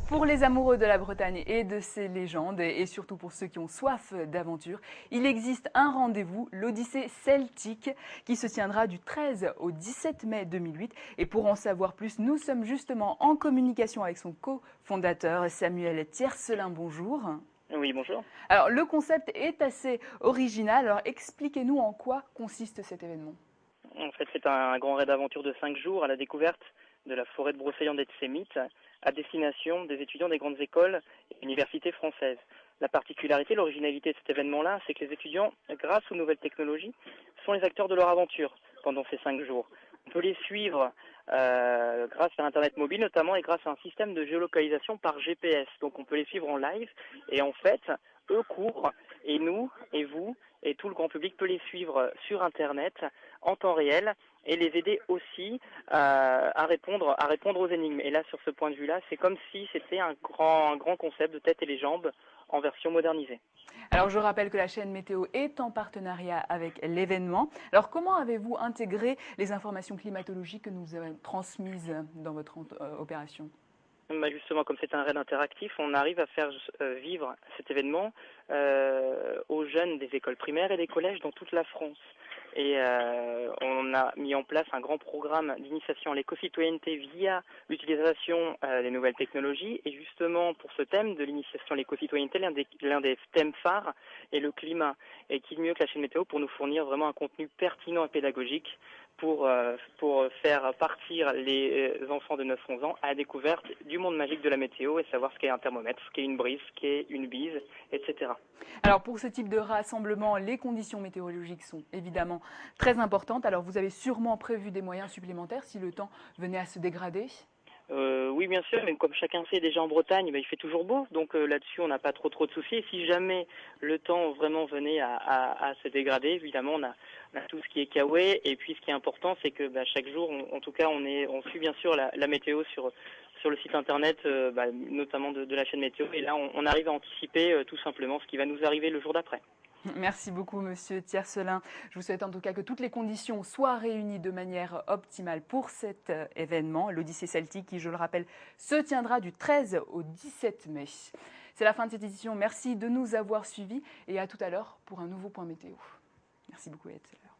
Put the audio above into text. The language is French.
Pour les amoureux de la Bretagne et de ses légendes, et surtout pour ceux qui ont soif d'aventure, il existe un rendez-vous, l'Odyssée celtique, qui se tiendra du 13 au 17 mai 2008. Et pour en savoir plus, nous sommes justement en communication avec son cofondateur, Samuel Tiercelin. Bonjour. Oui, bonjour. Alors, le concept est assez original. Alors, expliquez-nous en quoi consiste cet événement. En fait, c'est un grand raid d'aventure de 5 jours à la découverte de la forêt de Brocéliande et de ses mythes à destination des étudiants des grandes écoles et universités françaises. La particularité, l'originalité de cet événement-là, c'est que les étudiants, grâce aux nouvelles technologies, sont les acteurs de leur aventure pendant ces 5 jours. On peut les suivre grâce à Internet mobile notamment et grâce à un système de géolocalisation par GPS. Donc on peut les suivre en live et en fait, eux courent et nous et vous et tout le grand public peut les suivre sur Internet en temps réel et les aider aussi à répondre aux énigmes. Et là, sur ce point de vue-là, c'est comme si c'était un grand concept de tête et les jambes en version modernisée. Alors, je rappelle que la chaîne Météo est en partenariat avec l'événement. Alors, comment avez-vous intégré les informations climatologiques que nous avons transmises dans votre opération ? Justement, comme c'est un raid interactif, on arrive à faire vivre cet événement aux jeunes des écoles primaires et des collèges dans toute la France. Et on a mis en place un grand programme d'initiation à l'éco-citoyenneté via l'utilisation des nouvelles technologies. Et justement, pour ce thème de l'initiation à l'éco-citoyenneté, l'un des thèmes phares est le climat. Et qui de mieux que la chaîne Météo pour nous fournir vraiment un contenu pertinent et pédagogique pour faire partir les enfants de 9-11 ans à la découverte du monde magique de la météo et savoir ce qu'est un thermomètre, ce qu'est une brise, ce qu'est une bise, etc. Alors pour ce type de rassemblement, les conditions météorologiques sont évidemment très importantes. Alors vous avez sûrement prévu des moyens supplémentaires si le temps venait à se dégrader ? Oui, bien sûr, mais comme chacun sait déjà en Bretagne, il fait toujours beau, donc là-dessus on n'a pas trop de soucis. Et si jamais le temps vraiment venait à se dégrader, évidemment on a tout ce qui est Kawe. Et puis ce qui est important, c'est que chaque jour, en tout cas, on suit bien sûr la météo sur le site internet, notamment de la chaîne Météo. Et là, on arrive à anticiper tout simplement ce qui va nous arriver le jour d'après. Merci beaucoup, Monsieur Tiercelin. Je vous souhaite en tout cas que toutes les conditions soient réunies de manière optimale pour cet événement, l'Odyssée celtique, qui, je le rappelle, se tiendra du 13 au 17 mai. C'est la fin de cette édition. Merci de nous avoir suivis et à tout à l'heure pour un nouveau point météo. Merci beaucoup et à tout à l'heure.